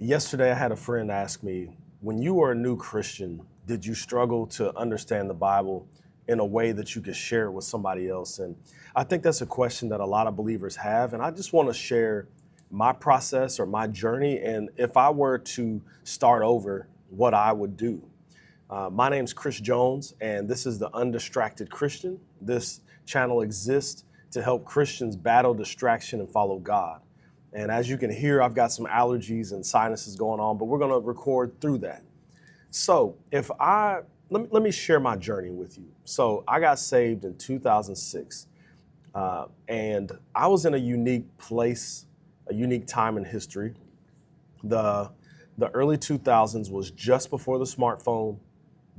Yesterday, I had a friend ask me, when you were a new Christian, did you struggle to understand the Bible in a way that you could share it with somebody else? And I think that's a question that a lot of believers have. And I just want to share my process or my journey. And if I were to start over, what I would do. My name's Chris Jones, and this is the Undistracted Christian. This channel exists to help Christians battle distraction and follow God. And as you can hear, I've got some allergies and sinuses going on, but we're going to record through that. So let me share my journey with you. So I got saved in 2006, and I was in a unique place, a unique time in history. The early 2000s was just before the smartphone,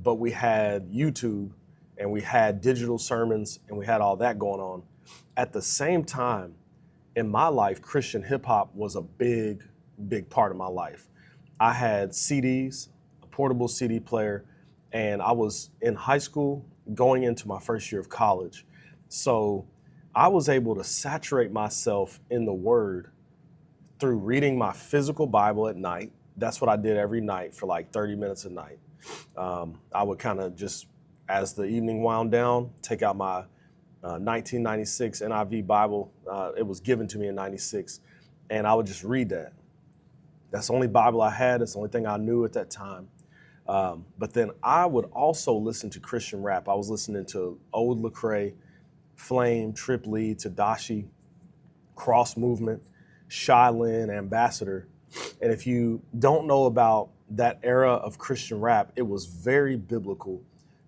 but we had YouTube and we had digital sermons and we had all that going on. At the same time, in my life, Christian hip hop was a big, big part of my life. I had CDs, a portable CD player, and I was in high school going into my first year of college. So I was able to saturate myself in the Word through reading my physical Bible at night. That's what I did every night for like 30 minutes a night. I would kind of just, as the evening wound down, take out my 1996 NIV Bible. It was given to me in 96, and I would just read that. That's the only Bible I had. It's the only thing I knew at that time. But then I would also listen to Christian rap. I was listening to Old Lecrae, Flame, Trip Lee, Tadashi, Cross Movement, Shy Lynn, Ambassador. And if you don't know about that era of Christian rap, it was very biblical,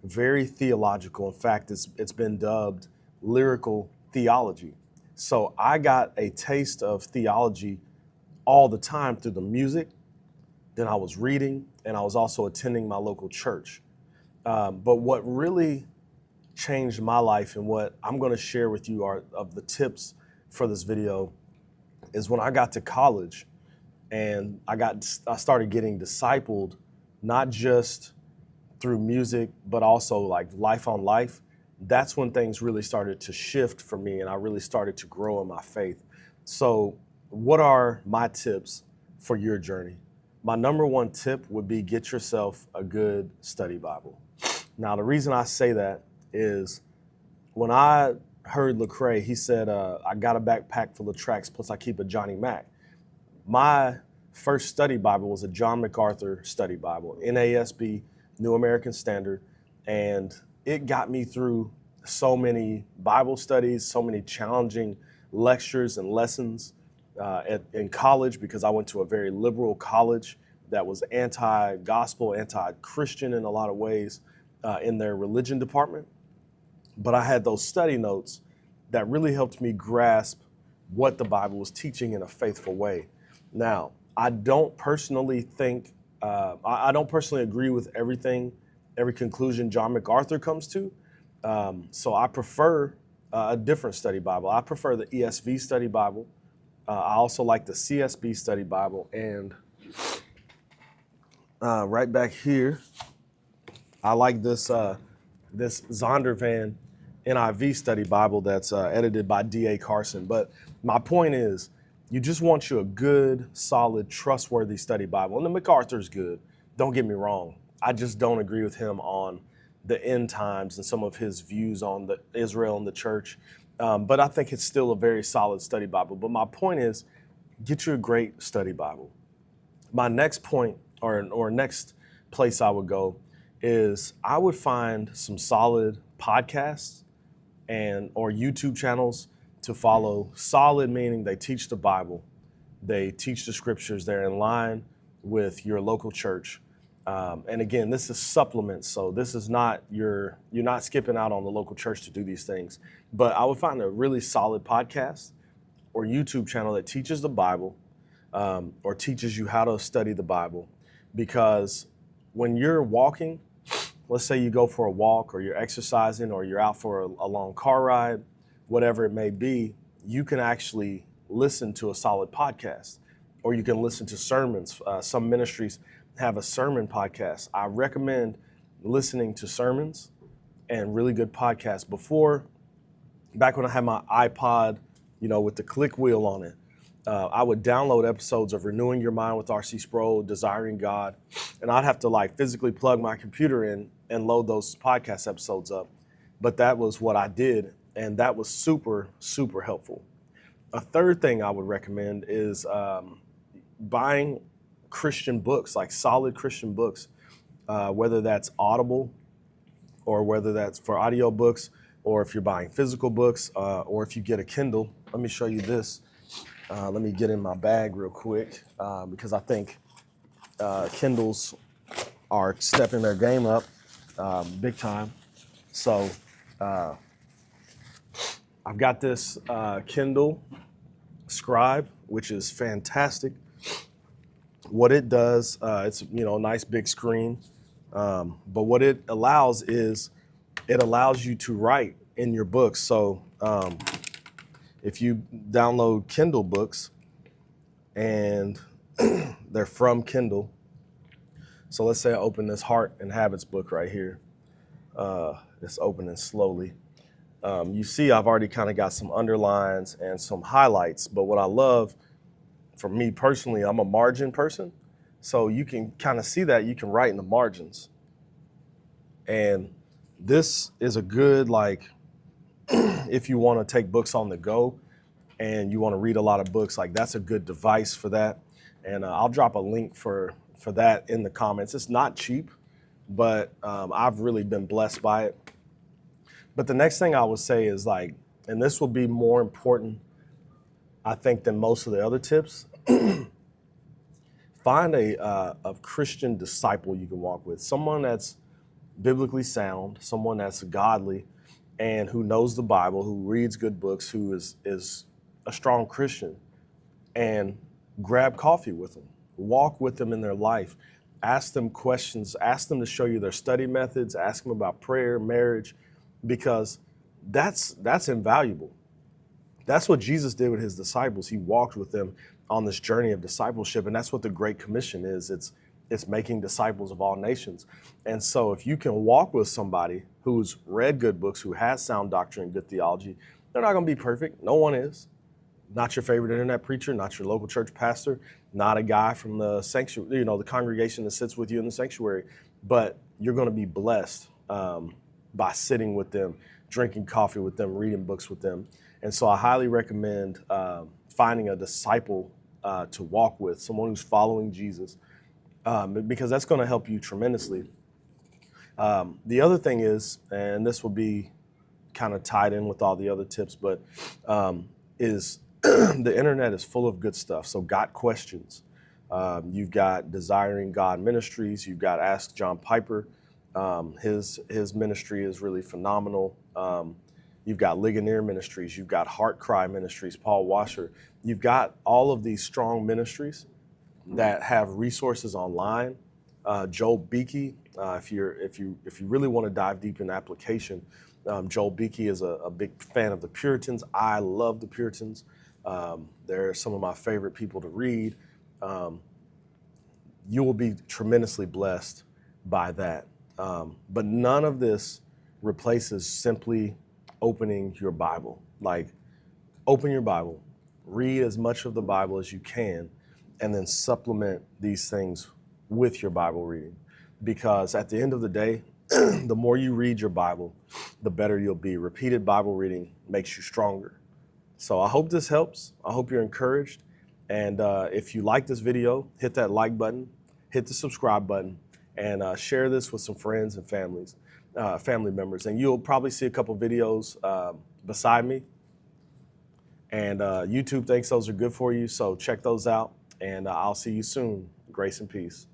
very theological. In fact, it's been dubbed lyrical theology. So I got a taste of theology all the time through the music. Then I was reading, and I was also attending my local church. But what really changed my life and what I'm going to share with you are of the tips for this video is when I got to college and I started getting discipled, not just through music, but also like life on life. That's when things really started to shift for me and I really started to grow in my faith. So what are my tips for your journey? My number one tip would be get yourself a good study Bible. Now, the reason I say that is when I heard Lecrae, he said, I got a backpack full of tracks, plus I keep a Johnny Mac. My first study Bible was a John MacArthur study Bible, NASB, New American Standard, and it got me through so many Bible studies, so many challenging lectures and lessons in college, because I went to a very liberal college that was anti-gospel, anti-Christian in a lot of ways in their religion department. But I had those study notes that really helped me grasp what the Bible was teaching in a faithful way. Now, I don't personally agree with every conclusion John MacArthur comes to. So I prefer a different study Bible. I prefer the ESV study Bible. I also like the CSB study Bible. And right back here, I like this Zondervan NIV study Bible that's edited by D.A. Carson. But my point is, you just want you a good, solid, trustworthy study Bible. And the MacArthur's good. Don't get me wrong. I just don't agree with him on the end times and some of his views on the Israel and the church. But I think it's still a very solid study Bible. But my point is, get you a great study Bible. My next point or next place I would go is I would find some solid podcasts or YouTube channels to follow. Solid meaning they teach the Bible, they teach the scriptures, they're in line with your local church. And again, this is supplements, so this is not you're not skipping out on the local church to do these things. But I would find a really solid podcast or YouTube channel that teaches the Bible or teaches you how to study the Bible, because when you're walking, let's say you go for a walk or you're exercising or you're out for a long car ride, whatever it may be, you can actually listen to a solid podcast or you can listen to sermons. Some ministries have a sermon podcast. I recommend listening to sermons and really good podcasts. Back when I had my iPod, with the click wheel on it, I would download episodes of Renewing Your Mind with R.C. Sproul, Desiring God, and I'd have to like physically plug my computer in and load those podcast episodes up. But that was what I did, and that was super, super helpful. A third thing I would recommend is buying Christian books, like solid Christian books, whether that's Audible or whether that's for audiobooks, or if you're buying physical books, or if you get a Kindle. Let me show you this. Let me get in my bag real quick because I think Kindles are stepping their game up big time. So I've got this Kindle Scribe, which is fantastic. What it does, it's a nice big screen, but what it allows is it allows you to write in your books. So if you download Kindle books and they're from Kindle, so let's say I open this Heart and Habits book right here. It's opening slowly. You see I've already kind of got some underlines and some highlights, but what I love, for me personally, I'm a margin person. So you can kind of see that you can write in the margins. And this is a good, like, if you want to take books on the go and you want to read a lot of books, like that's a good device for that. And I'll drop a link for that in the comments. It's not cheap, but I've really been blessed by it. But the next thing I would say is like, and this will be more important, I think, than most of the other tips. Find a Christian disciple you can walk with, someone that's biblically sound, someone that's godly, and who knows the Bible, who reads good books, who is a strong Christian, and grab coffee with them, walk with them in their life, ask them questions, ask them to show you their study methods, ask them about prayer, marriage, because that's invaluable. That's what Jesus did with his disciples. He walked with them on this journey of discipleship, and that's what the Great Commission is. It's making disciples of all nations. And so if you can walk with somebody who's read good books, who has sound doctrine and good theology, they're not going to be perfect. No one is. Not your favorite internet preacher, not your local church pastor, not a guy from the sanctuary, the congregation that sits with you in the sanctuary, but you're going to be blessed by sitting with them, drinking coffee with them, reading books with them. And so I highly recommend finding a disciple to walk with, someone who's following Jesus, because that's going to help you tremendously. The other thing is, and this will be kind of tied in with all the other tips, but is the internet is full of good stuff. So Got Questions. You've got Desiring God Ministries. You've got Ask John Piper. His ministry is really phenomenal. You've got Ligonier Ministries. You've got Heart Cry Ministries, Paul Washer. You've got all of these strong ministries that have resources online. Joel Beakey, if you really want to dive deep in application, Joel Beakey is a big fan of the Puritans. I love the Puritans. They're some of my favorite people to read. You will be tremendously blessed by that. But none of this replaces simply opening your Bible. Like, open your Bible, read as much of the Bible as you can, and then supplement these things with your Bible reading. Because at the end of the day, the more you read your Bible, the better you'll be. Repeated Bible reading makes you stronger. So I hope this helps. I hope you're encouraged. And if you like this video, hit that like button, hit the subscribe button, and share this with some friends and family members. And you'll probably see a couple videos beside me. And YouTube thinks those are good for you, so check those out. And I'll see you soon. Grace and peace.